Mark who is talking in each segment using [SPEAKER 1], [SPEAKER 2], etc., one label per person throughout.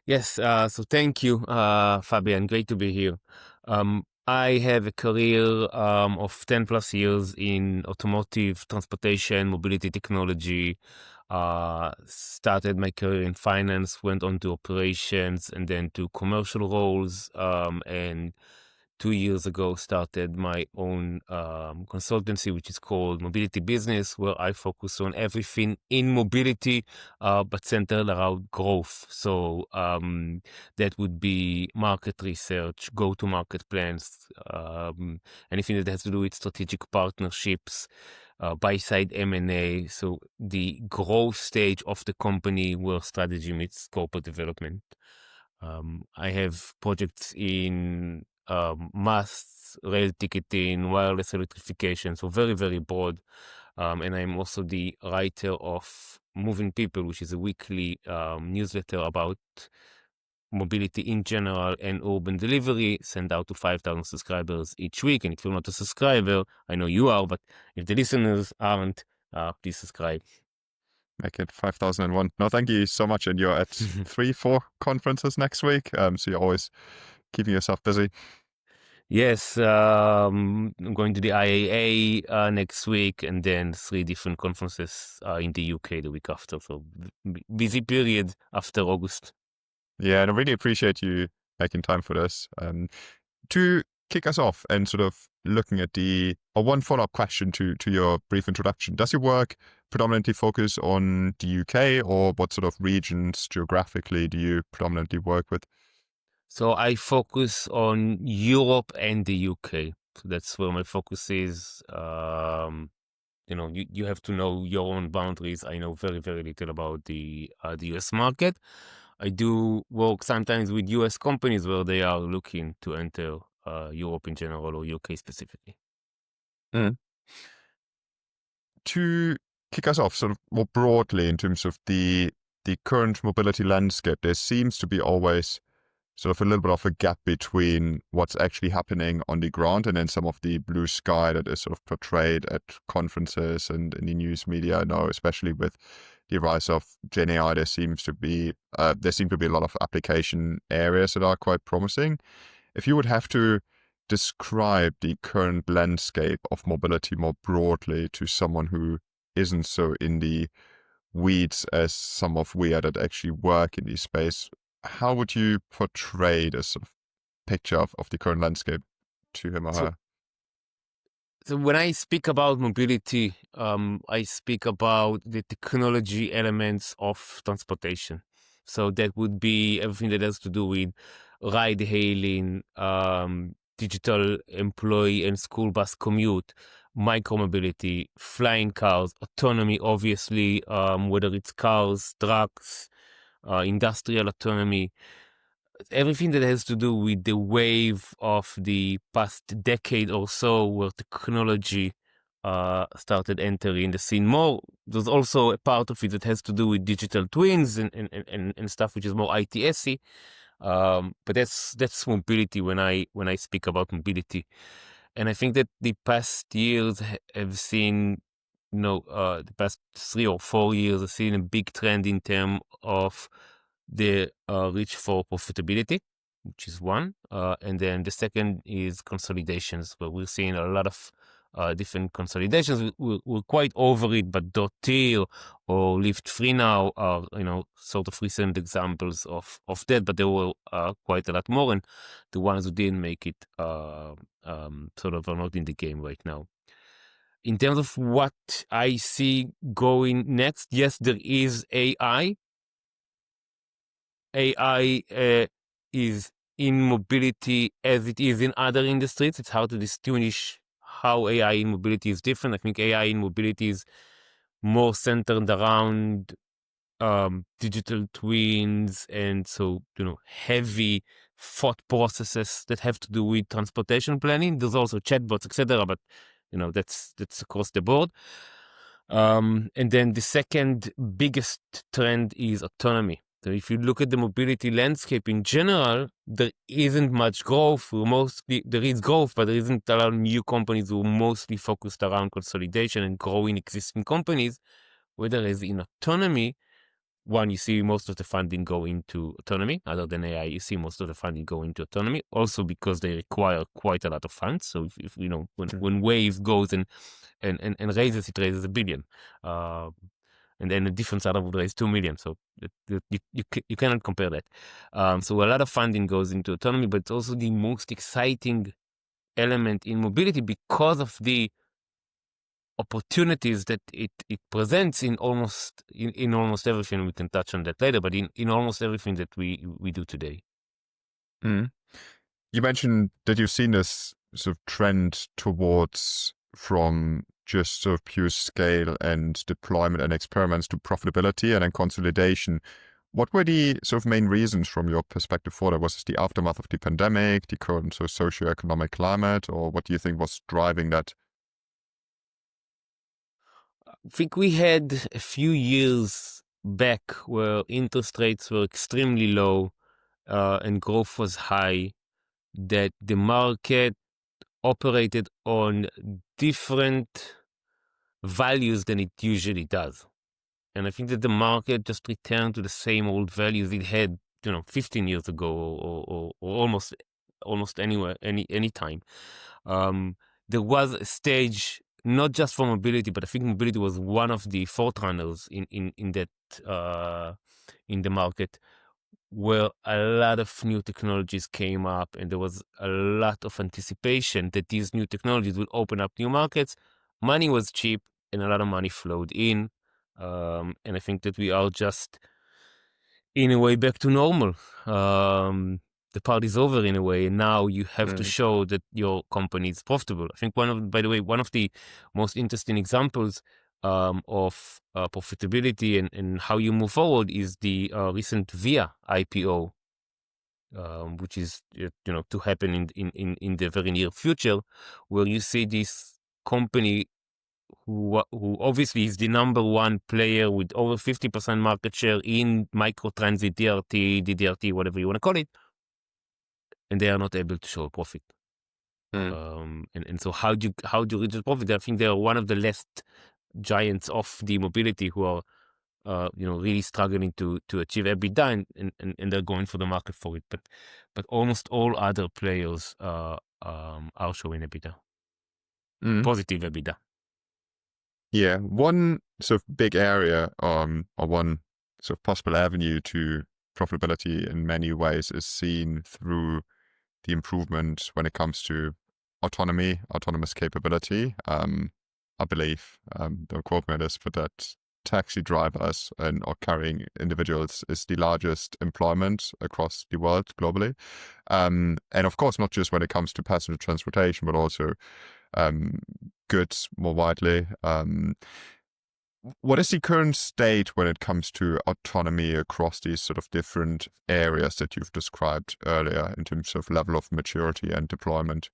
[SPEAKER 1] Yes, so thank you, Fabian. Great to be here. I have a career of 10 plus years in automotive, transportation, mobility technology. Started my career in finance, went on to operations and then to commercial roles. And 2 years ago, started my own consultancy, which is called Mobility Business, where I focus on everything in mobility but centered around growth. So that would be market research, go-to-market plans, anything that has to do with strategic partnerships, buy-side M&A. So the growth stage of the company where strategy meets corporate development. I have projects in mass rail ticketing, wireless electrification, so very, very broad. And I'm also the writer of Moving People, which is a weekly newsletter about mobility in general and urban delivery, sent out to 5,000 subscribers each week. And if you're not a subscriber, I know you are, but if the listeners aren't, please subscribe.
[SPEAKER 2] Make it 5,001. No, thank you so much. And you're at 3, 4 conferences next week. So you're always keeping yourself busy.
[SPEAKER 1] Yes, I'm going to the IAA next week, and then 3 different conferences in the UK the week after. So busy period after August.
[SPEAKER 2] Yeah, and I really appreciate you making time for this. To kick us off and sort of looking at one follow-up question to your brief introduction. Does your work predominantly focus on the UK, or what sort of regions geographically do you predominantly work with?
[SPEAKER 1] So I focus on Europe and the UK. So that's where my focus is. You have to know your own boundaries. I know very, very little about the US market. I do work sometimes with US companies where they are looking to enter Europe in general or UK specifically.
[SPEAKER 2] Mm. To kick us off sort of more broadly in terms of the current mobility landscape, there seems to be always sort of a little bit of a gap between what's actually happening on the ground and then some of the blue sky that is sort of portrayed at conferences and in the news media. I know, especially with the rise of Gen AI, there seem to be a lot of application areas that are quite promising. If you would have to describe the current landscape of mobility more broadly to someone who isn't so in the weeds as some of we are that actually work in this space, how would you portray this sort of picture of the current landscape to him or
[SPEAKER 1] So
[SPEAKER 2] her?
[SPEAKER 1] So when I speak about mobility, I speak about the technology elements of transportation. So that would be everything that has to do with ride hailing, digital employee and school bus commute, micromobility, flying cars, autonomy, obviously, whether it's cars, trucks, industrial autonomy, everything that has to do with the wave of the past decade or so where technology started entering the scene more. There's also a part of it that has to do with digital twins and stuff which is more ITSy. But that's mobility when I speak about mobility. And I think that the past years have seen, the past 3 or 4 years have seen a big trend in terms of the reach for profitability, which is one. And then the second is consolidations, where we're seeing a lot of different consolidations. We're quite over it, but Dotir or Lyft Free Now are, sort of recent examples of that, but there were quite a lot more. And the ones who didn't make it sort of are not in the game right now. In terms of what I see going next, yes, there is AI. AI is in mobility as it is in other industries. It's hard to distinguish how AI in mobility is different. I think AI in mobility is more centered around digital twins and so, heavy thought processes that have to do with transportation planning. There's also chatbots, etc. But, that's across the board. And then the second biggest trend is autonomy. So if you look at the mobility landscape in general, there isn't much growth. There is growth, but there isn't a lot of new companies who are mostly focused around consolidation and growing existing companies. Whereas in autonomy, one, you see most of the funding go into autonomy. Other than AI, you see most of the funding go into autonomy. Also because they require quite a lot of funds. So if you know when Wave goes and raises, it raises $1 billion. And then a different startup would raise 2 million. So you cannot compare that. So a lot of funding goes into autonomy, but it's also the most exciting element in mobility because of the opportunities that it presents in almost everything. We can touch on that later, but in almost everything that we do today.
[SPEAKER 2] Mm. You mentioned that you've seen this sort of trend towards from just sort of pure scale and deployment and experiments to profitability and then consolidation. What were the sort of main reasons from your perspective for that? Was this the aftermath of the pandemic, the current sort of socioeconomic climate, or what do you think was driving that?
[SPEAKER 1] I think we had a few years back where interest rates were extremely low and growth was high, that the market operated on different values than it usually does. And I think that the market just returned to the same old values it had, 15 years ago or almost anywhere, any time. There was a stage, not just for mobility, but I think mobility was one of the forerunners in that in the market, where a lot of new technologies came up, and there was a lot of anticipation that these new technologies would open up new markets. Money was cheap, and a lot of money flowed in. And I think that we are just, in a way, back to normal. The party's over in a way, and now you have to show that your company is profitable. I think by the way, one of the most interesting examples of profitability and how you move forward is the recent VIA IPO, which is to happen in the very near future, where you see this company who obviously is the number one player with over 50% market share in microtransit, DRT, DDRT, whatever you want to call it, and they are not able to show a profit. And so how do you reach the profit? I think they are one of the last giants of the mobility who are really struggling to achieve EBITDA, and they're going for the market for it. But almost all other players are showing EBITDA, positive EBITDA.
[SPEAKER 2] Yeah, one sort of big area, or one sort of possible avenue to profitability in many ways is seen through the improvement when it comes to autonomous capability. I believe, don't quote me on this, but that taxi drivers or carrying individuals is the largest employment across the world globally. And of course, not just when it comes to passenger transportation, but also goods more widely. What is the current state when it comes to autonomy across these sort of different areas that you've described earlier in terms of level of maturity and deployment?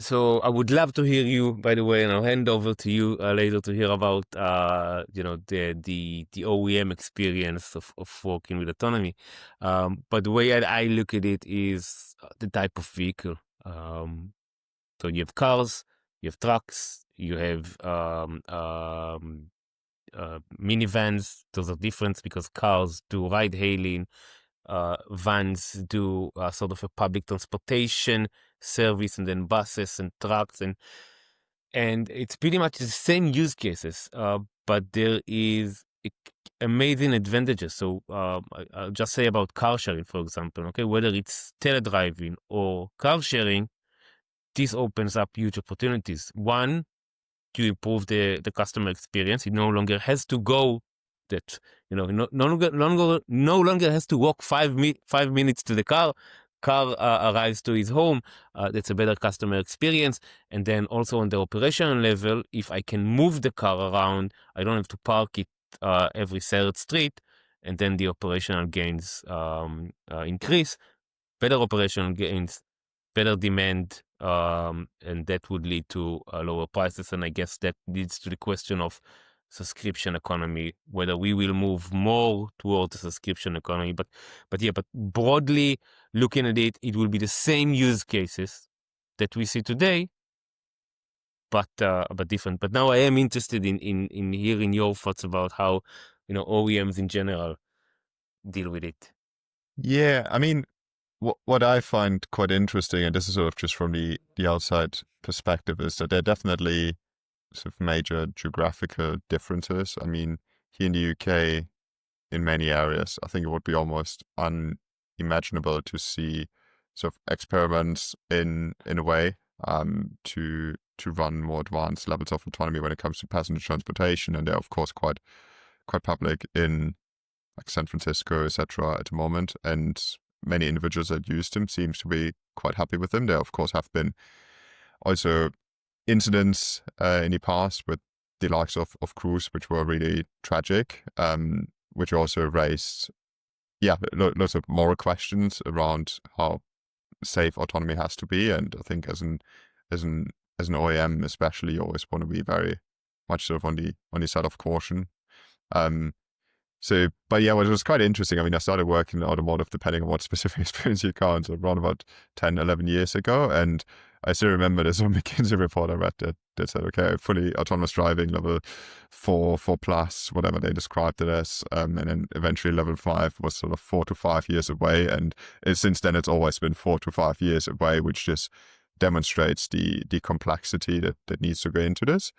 [SPEAKER 1] So I would love to hear you, by the way, and I'll hand over to you later to hear about the OEM experience of working with autonomy. But the way I look at it is the type of vehicle. So you have cars, you have trucks, you have minivans. Those are different because cars do ride hailing. Vans do sort of a public transportation service, and then buses and trucks, and it's pretty much the same use cases, but there is amazing advantages. So I'll just say about car sharing, for example, okay, whether it's teledriving or car sharing, this opens up huge opportunities. One, to improve the customer experience. It no longer has to go that, no longer has to walk 5 minutes to the car. Car arrives to his home. That's a better customer experience. And then also on the operational level, if I can move the car around, I don't have to park it every third street, and then the operational gains increase. Better operational gains, better demand, and that would lead to lower prices. And I guess that leads to the question of subscription economy, whether we will move more towards the subscription economy. But broadly looking at it, it will be the same use cases that we see today, but different. But now I am interested in hearing your thoughts about how OEMs in general deal with it.
[SPEAKER 2] Yeah, I mean, what I find quite interesting, and this is sort of just from the outside perspective, is that there are definitely sort of major geographical differences. I mean, here in the UK, in many areas, I think it would be almost unimaginable to see sort of experiments in a way to run more advanced levels of autonomy when it comes to passenger transportation, and they're of course quite public in like San Francisco, etc. at the moment, and many individuals that use them seems to be quite happy with them. There of course have been also incidents in the past with the likes of Cruise, which were really tragic, which also raised, lots of moral questions around how safe autonomy has to be. And I think as an OEM, especially, you always want to be very much sort of on the side of caution. Um, but yeah, well, it was quite interesting. I mean, I started working in automotive, depending on what specific experience you count, so around about 10, 11 years ago. And I still remember there's a McKinsey report I read that said, okay, fully autonomous driving, level 4 plus, whatever they described it as. And then eventually level 5 was sort of 4 to 5 years away. And since then, it's always been 4 to 5 years away, which just demonstrates the complexity that needs to go into this.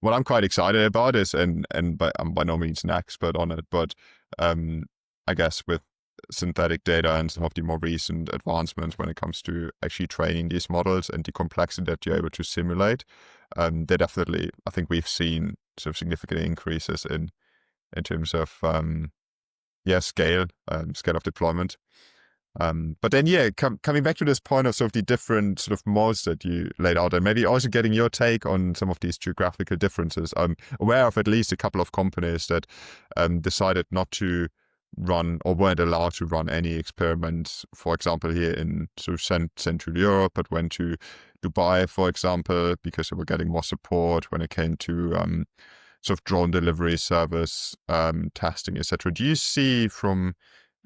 [SPEAKER 2] What I'm quite excited about is, and I'm by no means an expert on it, but I guess with synthetic data and some of the more recent advancements when it comes to actually training these models and the complexity that you're able to simulate, they definitely, I think we've seen sort of significant increases in terms of scale of deployment. But then, coming back to this point of sort of the different sort of modes that you laid out, and maybe also getting your take on some of these geographical differences. I'm aware of at least a couple of companies that decided not to run or weren't allowed to run any experiments, for example, here in sort of Central Europe, but went to Dubai, for example, because they were getting more support when it came to sort of drone delivery service, testing, etc. Do you see from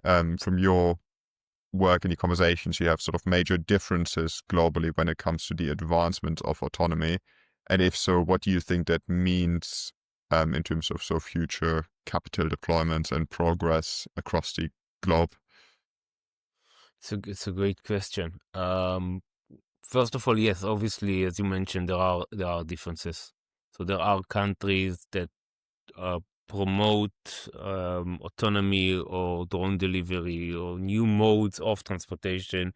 [SPEAKER 2] your work in the conversations you have sort of major differences globally when it comes to the advancement of autonomy? And if so, what do you think that means in terms of sort of future capital deployments and progress across the globe?
[SPEAKER 1] It's a great question. First of all, yes, obviously, as you mentioned, there are differences. So there are countries that promote autonomy or drone delivery or new modes of transportation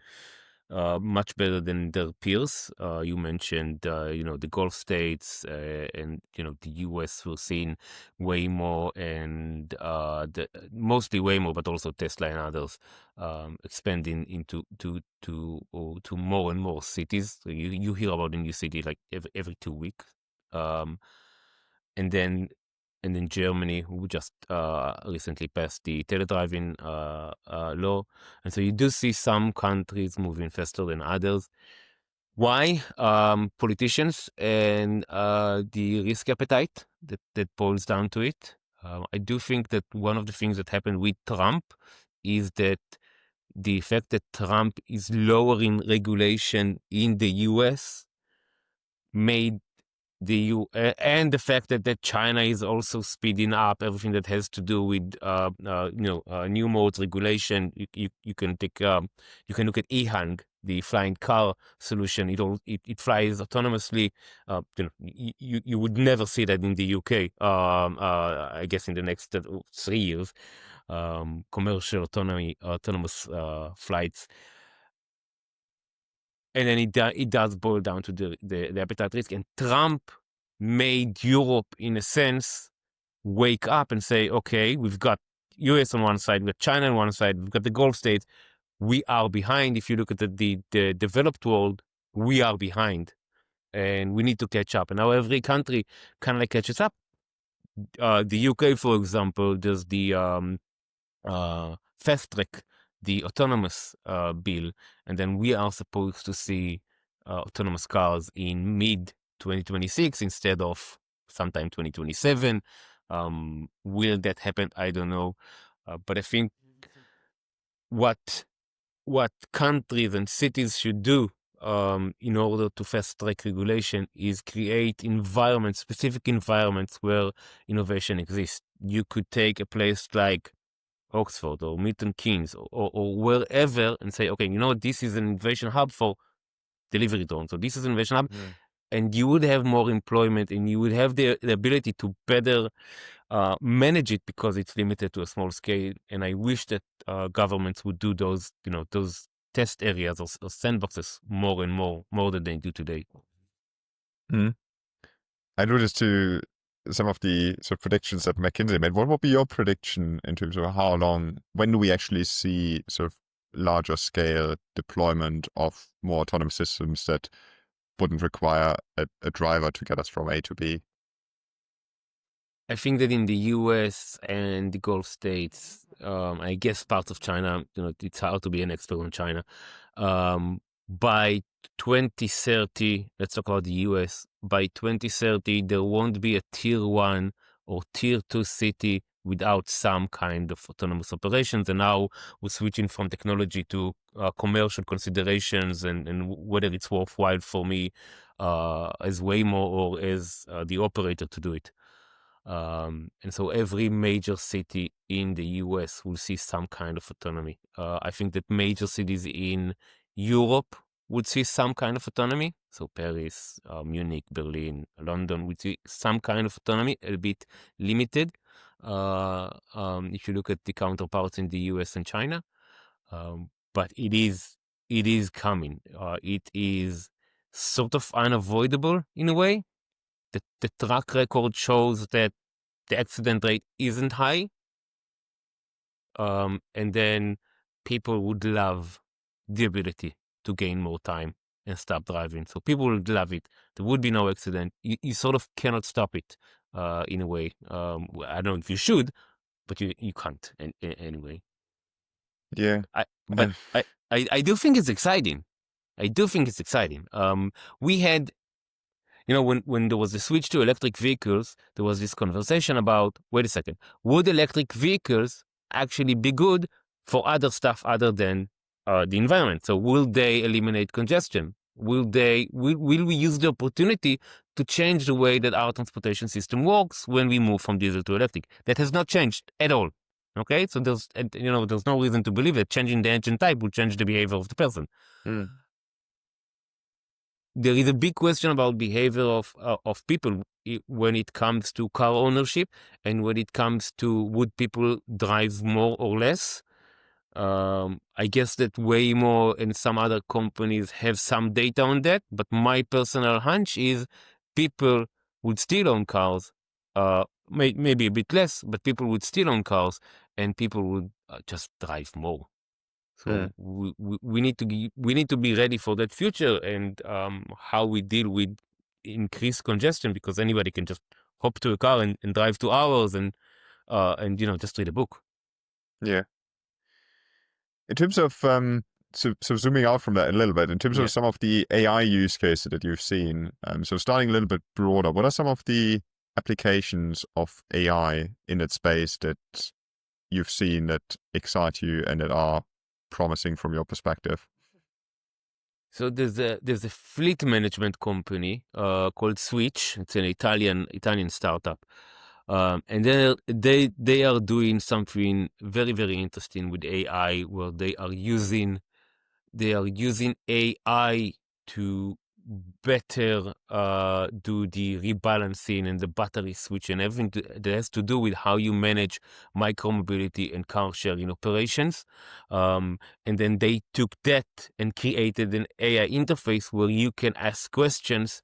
[SPEAKER 1] much better than their peers. You mentioned, the Gulf states and, the US were seeing Waymo and mostly Waymo, but also Tesla and others expanding into to more and more cities. So you hear about a new city like every 2 weeks. And then Germany, who just recently passed the teledriving law. And so you do see some countries moving faster than others. Why? Politicians and the risk appetite that boils down to it. I do think that one of the things that happened with Trump is that the fact that Trump is lowering regulation in the US made and the fact that China is also speeding up everything that has to do with new modes regulation. You can take you can look at EHang, the flying car solution. It flies autonomously. You would never see that in the UK. I guess in the next 3 years, commercial autonomous flights. And then it does boil down to the appetite risk. And Trump made Europe, in a sense, wake up and say, okay, we've got US on one side, we've got China on one side, we've got the Gulf states. We are behind. If you look at the developed world, we are behind. And we need to catch up. And now every country kind of like catches up. The UK, for example, does the fast track, the autonomous bill, and then we are supposed to see autonomous cars in mid 2026 instead of sometime 2027. Will that happen? I don't know, but I think what countries and cities should do in order to fast track regulation is create specific environments where innovation exists. you could take a place like Oxford or Milton Keynes or wherever and say, okay, you know what, this is an innovation hub for delivery drones. So this is an innovation hub, and you would have more employment, and you would have the ability to better manage it because it's limited to a small scale. And I wish that governments would do those, those test areas or sandboxes more and more than they do today.
[SPEAKER 2] I noticed too some of the sort of predictions that McKinsey made. What would be your prediction in terms of how long, when do we actually see sort of larger scale deployment of more autonomous systems that wouldn't require a driver to get us from A to B?
[SPEAKER 1] I think that in the US and the Gulf states, I guess parts of China, it's hard to be an expert on China. By 2030, let's talk about the US, by 2030, there won't be a tier 1 or tier 2 city without some kind of autonomous operations. And now we're switching from technology to commercial considerations and whether it's worthwhile for me as Waymo or as the operator to do it. And so every major city in the US will see some kind of autonomy. I think that major cities in Europe would see some kind of autonomy. So Paris, Munich, Berlin, London would see some kind of autonomy, a bit limited. If you look at the counterparts in the US and China, but it is coming. It is sort of unavoidable in a way. The track record shows that the accident rate isn't high. And then people would love the ability to gain more time and stop driving. So people would love it. There would be no accident. You sort of cannot stop it in a way. I don't know if you should, but you can't anyway.
[SPEAKER 2] Yeah.
[SPEAKER 1] I do think it's exciting. We had, when there was the switch to electric vehicles, there was this conversation about, wait a second, would electric vehicles actually be good for other stuff other than the environment? So will they eliminate congestion? Will we use the opportunity to change the way that our transportation system works when we move from diesel to electric? That has not changed at all. Okay, so there's no reason to believe that changing the engine type will change the behavior of the person. There is a big question about behavior of people when it comes to car ownership and when it comes to would people drive more or less. I guess that Waymo and some other companies have some data on that, but my personal hunch is people would still own cars, maybe a bit less, but people would still own cars and people would just drive more. So we need to be ready for that future and how we deal with increased congestion, because anybody can just hop to a car and drive 2 hours and just read a book.
[SPEAKER 2] Yeah. In terms of so zooming out from that a little bit, in terms of some of the AI use cases that you've seen, so starting a little bit broader, what are some of the applications of AI in that space that you've seen that excite you and that are promising from your perspective?
[SPEAKER 1] So there's a fleet management company called Switch. It's an Italian startup, and they are doing something very, very interesting with AI, where they are using AI to better do the rebalancing and the battery switch and everything that has to do with how you manage micromobility and car sharing operations. And then they took that and created an AI interface where you can ask questions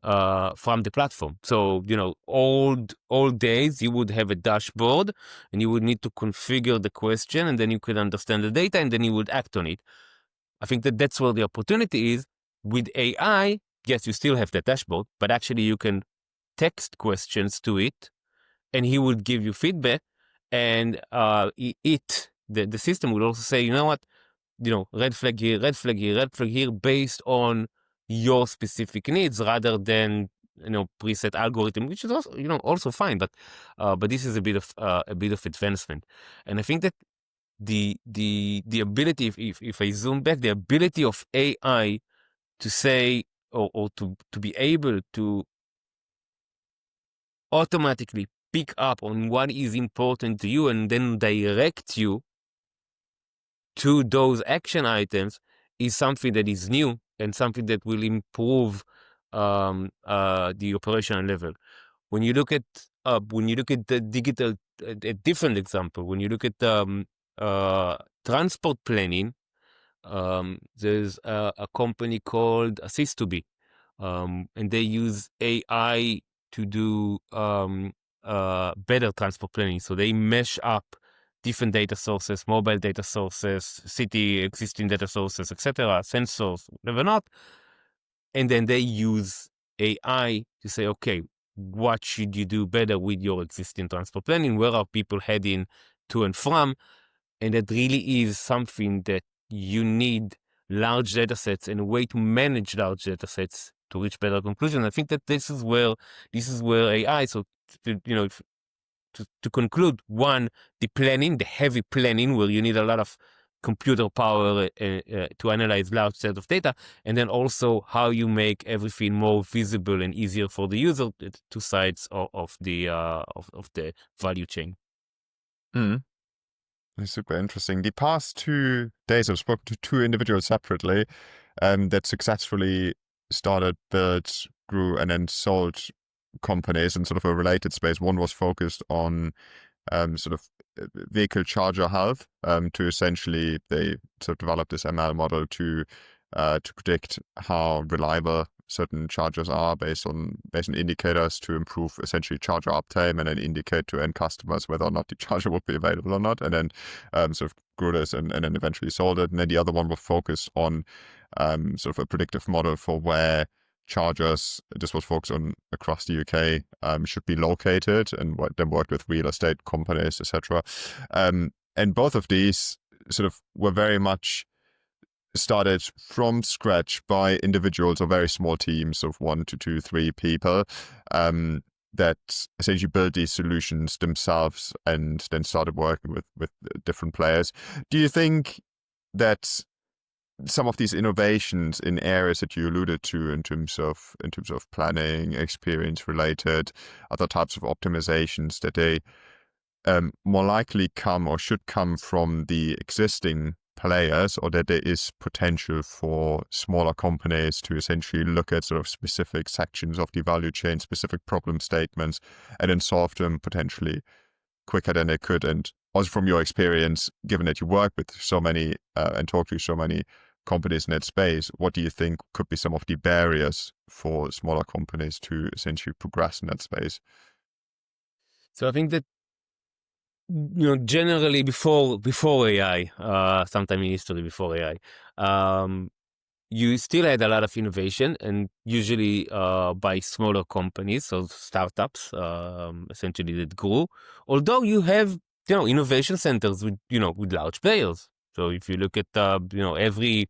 [SPEAKER 1] from the platform. So, old days, you would have a dashboard and you would need to configure the question, and then you could understand the data and then you would act on it. I think that's where the opportunity is. With AI, yes, you still have the dashboard, but actually you can text questions to it and he would give you feedback, and the system will also say, you know what, red flag here, red flag here, red flag here, based on your specific needs rather than preset algorithm, which is also also fine, but this is a bit of advancement. And I think that the ability, if I zoom back, the ability of AI to say or to be able to automatically pick up on what is important to you and then direct you to those action items is something that is new and something that will improve the operational level. When you look at the digital, a different example, when you look at transport planning, there's a company called Assist2B, and they use AI to do better transport planning. So they mesh up different data sources, mobile data sources, city existing data sources, etc., sensors, whatever not, and then they use AI to say, okay, what should you do better with your existing transport planning? Where are people heading to and from? And that really is something that you need large data sets and a way to manage large data sets to reach better conclusions. I think that this is where AI. So to conclude, one, the heavy planning, where you need a lot of computer power to analyze large set of data, and then also how you make everything more visible and easier for the user. Two sides of the value chain.
[SPEAKER 2] Mm. That's super interesting. The past 2 days, I've spoken to 2 individuals separately that successfully started, built, grew, and then sold companies in sort of a related space. One was focused on sort of vehicle charger health. To essentially, they sort of developed this ML model to predict how reliable certain chargers are based on indicators to improve essentially charger uptime, and then indicate to end customers whether or not the charger would be available or not, and then sort of grew this and then eventually sold it. And then the other one will focus on sort of a predictive model for where chargers, this was focused on across the UK, should be located, and then worked with real estate companies, etc. And both of these sort of were very much started from scratch by individuals or very small teams of 1 to 2, 3 people that essentially built these solutions themselves and then started working with different players. Do you think that some of these innovations in areas that you alluded to in terms of planning, experience related, other types of optimizations, that they more likely come or should come from the existing players, or that there is potential for smaller companies to essentially look at sort of specific sections of the value chain, specific problem statements, and then solve them potentially quicker than they could? And also from your experience, given that you work with so many and talk to so many companies in that space, what do you think could be some of the barriers for smaller companies to essentially progress in that space?
[SPEAKER 1] So I think that generally before AI, sometime in history before AI, you still had a lot of innovation, and usually by smaller companies, so startups, essentially, that grew. Although you have innovation centers with large players. So if you look at every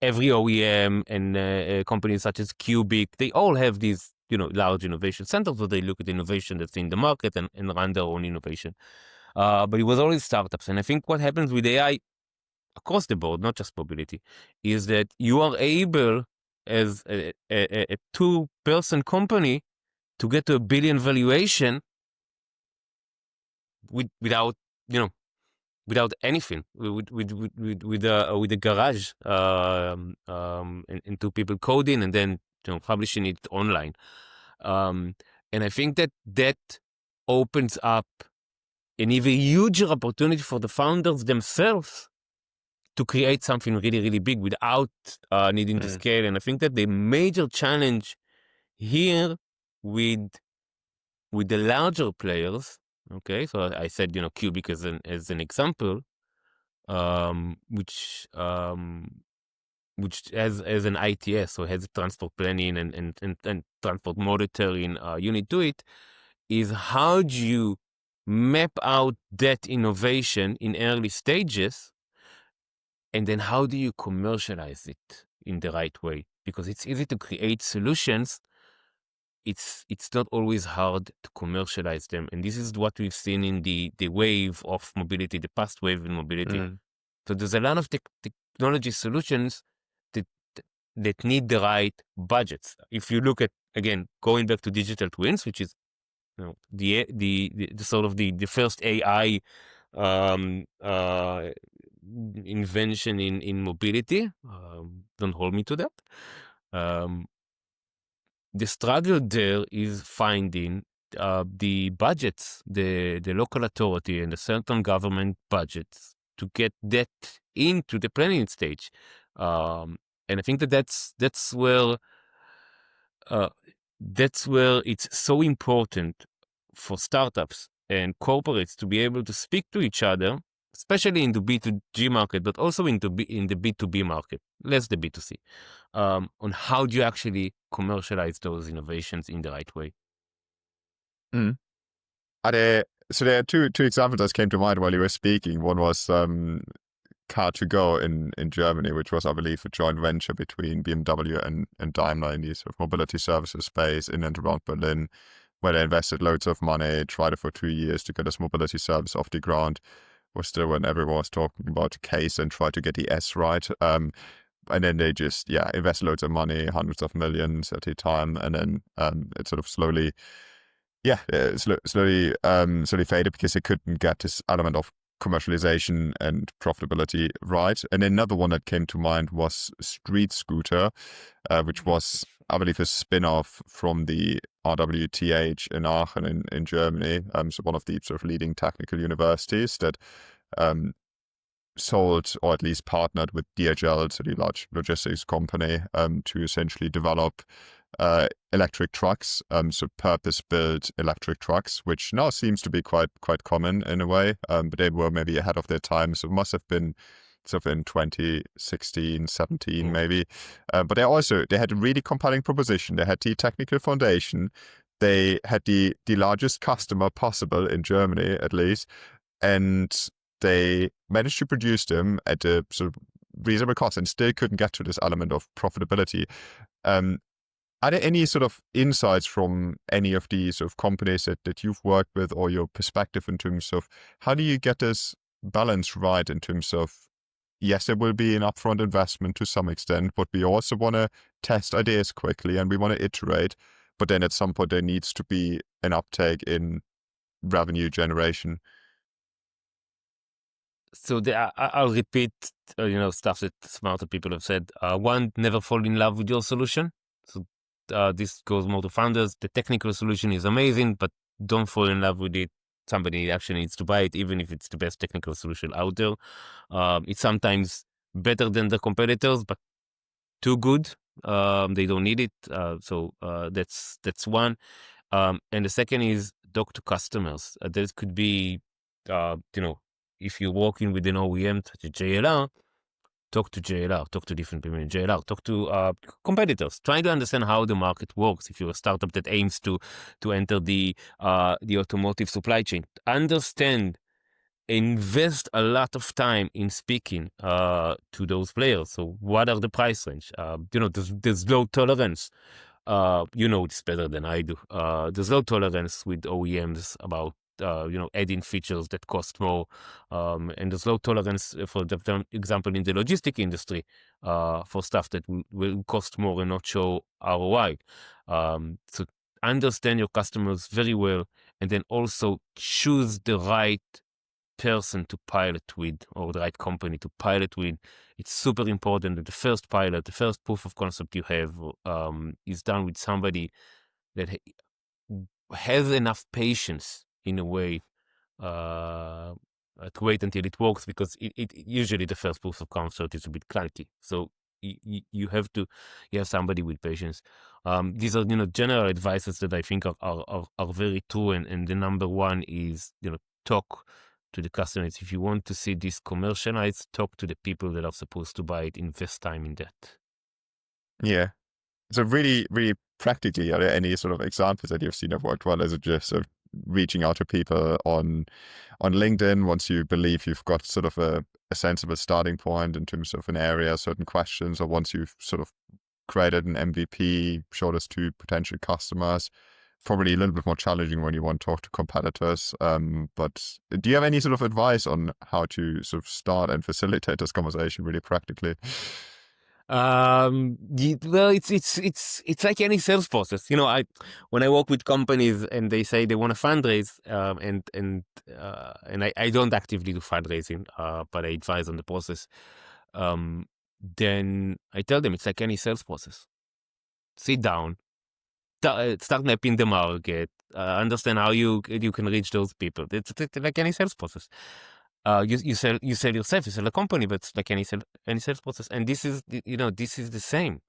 [SPEAKER 1] OEM and companies such as Cubic, they all have these large innovation centers where they look at innovation that's in the market and run their own innovation. But it was always startups. And I think what happens with AI across the board, not just mobility, is that you are able, as a two-person company, to get to $1 billion valuation without anything, with a garage, and 2 people coding and then publishing it online. And I think that opens up an even huger opportunity for the founders themselves to create something really, really big without needing to scale. And I think that the major challenge here with the larger players, okay, so I said Cubic as an example, which has an ITS, so has transport planning and transport monitoring unit to it, is how do you map out that innovation in early stages, and then how do you commercialize it in the right way? Because it's easy to create solutions. It's not always hard to commercialize them. And this is what we've seen in the wave of mobility, the past wave in mobility. So there's a lot of technology solutions that need the right budgets. If you look at, again, going back to digital twins, which is the sort of the first AI invention in mobility. Don't hold me to that. The struggle there is finding the budgets, the local authority and the certain government budgets to get that into the planning stage. And I think that's where it's so important for startups and corporates to be able to speak to each other, especially in the B2G market, but also in the B2B market, less the B2C, on how do you actually commercialize those innovations in the right way.
[SPEAKER 2] Mm. So there are two examples that came to mind while you were speaking. One was Car2Go in Germany, which was, I believe, a joint venture between BMW and Daimler in the sort of mobility services space in and around Berlin, where they invested loads of money, tried it for 2 years to get this mobility service off the ground. Was still when everyone was talking about the case and tried to get the S right. And then they just, invest loads of money, hundreds of millions at a time. And then it sort of slowly faded because they couldn't get this element of commercialization and profitability right. And another one that came to mind was Street Scooter, which was, I believe, a spin-off from the RWTH in Aachen in Germany. So one of the sort of leading technical universities that sold or at least partnered with DHL, so the large logistics company, to essentially develop electric trucks, so purpose-built electric trucks, which now seems to be quite common in a way, but they were maybe ahead of their time, so it must have been sort of in 2016, 17 maybe. But they had a really compelling proposition. They had the technical foundation. They had the largest customer possible in Germany, at least, and they managed to produce them at a sort of reasonable cost and still couldn't get to this element of profitability. Are there any sort of insights from any of these sort of companies that you've worked with, or your perspective in terms of how do you get this balance right in terms of, yes, there will be an upfront investment to some extent, but we also want to test ideas quickly and we want to iterate, but then at some point there needs to be an uptake in revenue generation.
[SPEAKER 1] So I'll repeat, stuff that smarter people have said. One, never fall in love with your solution. So this goes more to founders. The technical solution is amazing, but don't fall in love with it. Somebody actually needs to buy it, even if it's the best technical solution out there. It's sometimes better than the competitors, but too good. They don't need it. So that's one. And the second is talk to customers. This could be, if you're working with an OEM such as JLR, talk to JLR, talk to different people in JLR, talk to competitors, trying to understand how the market works. If you're a startup that aims to enter the automotive supply chain, understand, invest a lot of time in speaking to those players. So what are the price range? There's low tolerance. It's better than I do. There's low tolerance with OEMs about adding features that cost more, and there's low tolerance, for example, in the logistic industry, for stuff that will cost more and not show ROI. So understand your customers very well, and then also choose the right person to pilot with, or the right company to pilot with. It's super important that the first pilot, the first proof of concept you have, is done with somebody that has enough patience in a way to wait until it works, because it usually the first proof of concept is a bit clunky. So you have somebody with patience. These are general advices that I think are very true, and the number one is talk to the customers. If you want to see this commercialized, talk to the people that are supposed to buy it, invest time in that.
[SPEAKER 2] Yeah. So really, really practically, are there any sort of examples that you've seen have worked well? Is it just sort of reaching out to people on LinkedIn once you believe you've got sort of a sensible starting point in terms of an area, certain questions, or once you've sort of created an MVP, showed us to potential customers? Probably a little bit more challenging when you want to talk to competitors. But do you have any sort of advice on how to sort of start and facilitate this conversation really practically?
[SPEAKER 1] Well, it's like any sales process. When I work with companies and they say they want to fundraise, and I don't actively do fundraising, but I advise on the process. Then I tell them it's like any sales process. Sit down, start mapping the market, understand how you can reach those people. It's like any sales process. You sell yourself, you sell a company, but it's like any sales process. And this is this is the same.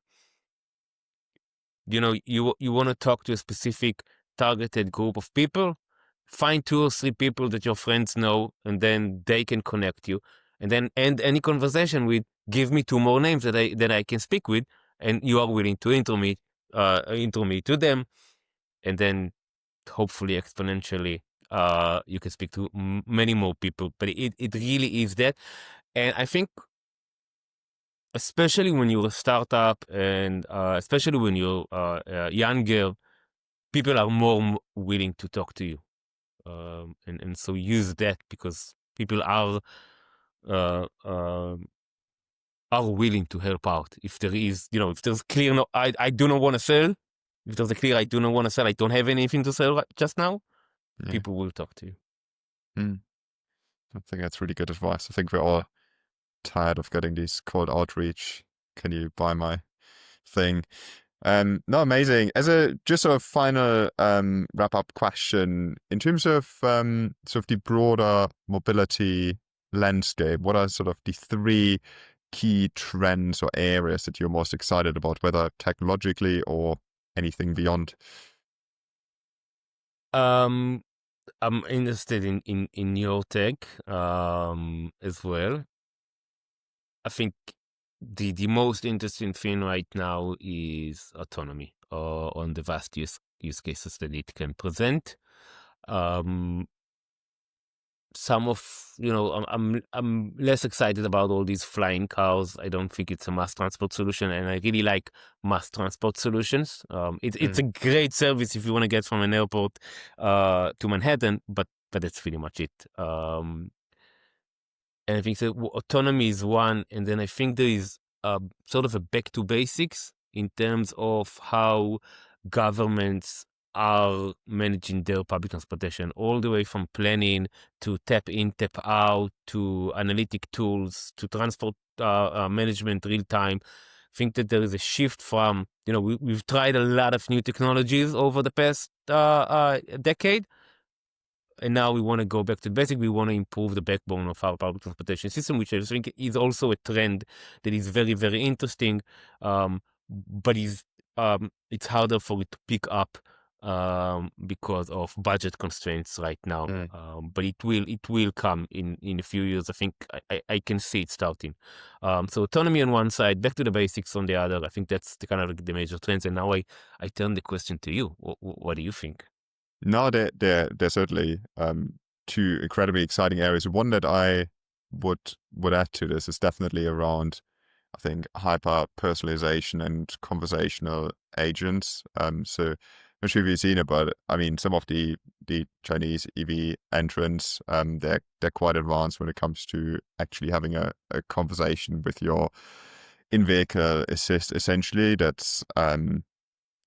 [SPEAKER 1] You want to talk to a specific targeted group of people, find 2 or 3 people that your friends know, and then they can connect you, and then end any conversation with, give me 2 more names that I can speak with, and you are willing to intro me to them, and then hopefully exponentially you can speak to many more people. But it really is that. And I think especially when you're a startup, and especially when you're younger, people are more willing to talk to you, and so use that, because people uh, um are willing to help out. If there is, if there's clear, no, I do not want to sell. If there's a clear, I do not want to sell, I don't have anything to sell just now,
[SPEAKER 2] Yeah.
[SPEAKER 1] people will talk to you.
[SPEAKER 2] I think that's really good advice. I think we're all tired of getting these cold outreach. Can you buy my thing? No, amazing. As a just sort of final wrap up question, in terms of sort of the broader mobility landscape, what are sort of the 3 key trends or areas that you're most excited about, whether technologically or anything beyond?
[SPEAKER 1] I'm interested in your tech as well. I think the most interesting thing right now is autonomy, on the vast use cases that it can present. Some of I'm less excited about all these flying cars. I don't think it's a mass transport solution, and I really like mass transport solutions. It's a great service if you want to get from an airport to Manhattan, but that's pretty much it. And I think so, autonomy is one, and then I think there is sort of a back to basics in terms of how governments are managing their public transportation, all the way from planning to tap in, tap out, to analytic tools, to transport management real time. I think that there is a shift from, we've tried a lot of new technologies over the past decade, and now we want to go back to the basic. We want to improve the backbone of our public transportation system, which I think is also a trend that is very, very interesting. But it's harder for it to pick up because of budget constraints right now. But it will come in a few years. I think I can see it starting. So autonomy on one side, back to the basics on the other. I think that's the kind of the major trends. And now I turn the question to you. What do you think?
[SPEAKER 2] No, they're certainly 2 incredibly exciting areas. One that I would add to this is definitely around, I think, hyper personalization and conversational agents. So I'm not sure if you've seen it, but I mean, some of the Chinese EV entrants, they're quite advanced when it comes to actually having a conversation with your in-vehicle assist, essentially. That's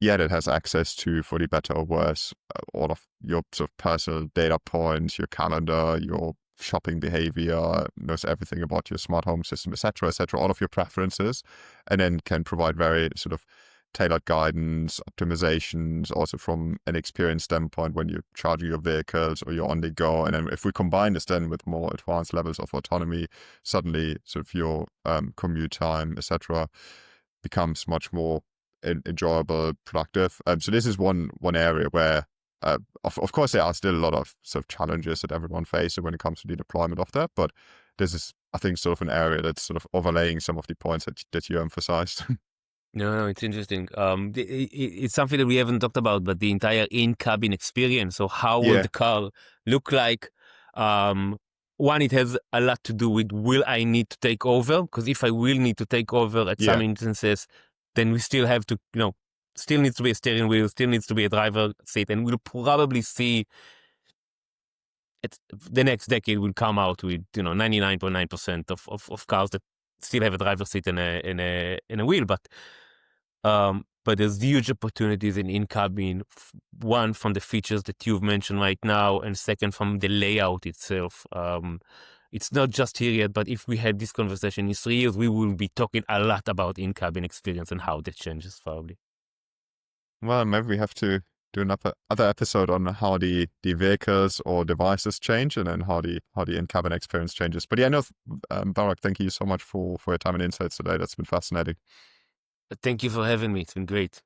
[SPEAKER 2] that has access to, for the better or worse, all of your sort of personal data points, your calendar, your shopping behavior, knows everything about your smart home system, etc., all of your preferences, and then can provide very sort of tailored guidance, optimizations, also from an experience standpoint when you're charging your vehicles or you're on the go. And then if we combine this then with more advanced levels of autonomy, suddenly sort of your commute time, etc., becomes much more enjoyable, productive. So this is one area where, of course, there are still a lot of sort of challenges that everyone faces when it comes to the deployment of that. But this is, I think, sort of an area that's sort of overlaying some of the points that you emphasized.
[SPEAKER 1] No, it's interesting. It's something that we haven't talked about, but the entire in-cabin experience. So how will
[SPEAKER 2] Yeah.
[SPEAKER 1] the car look like? One, it has a lot to do with, will I need to take over? Because if I will need to take over at some instances, then we still have to, still needs to be a steering wheel, still needs to be a driver seat, and we'll probably see the next decade will come out with 99.9% of cars that still have a driver's seat and a wheel, but there's huge opportunities in cabin. One, from the features that you've mentioned right now, and second, from the layout itself. It's not just here yet, but if we had this conversation in 3 years, we will be talking a lot about in-cabin experience and how that changes, probably.
[SPEAKER 2] Well, maybe we have to do another episode on how the vehicles or devices change, and then how the in-cabin experience changes. But yeah, no, Barak, thank you so much for your time and insights today. That's been fascinating.
[SPEAKER 1] Thank you for having me. It's been great.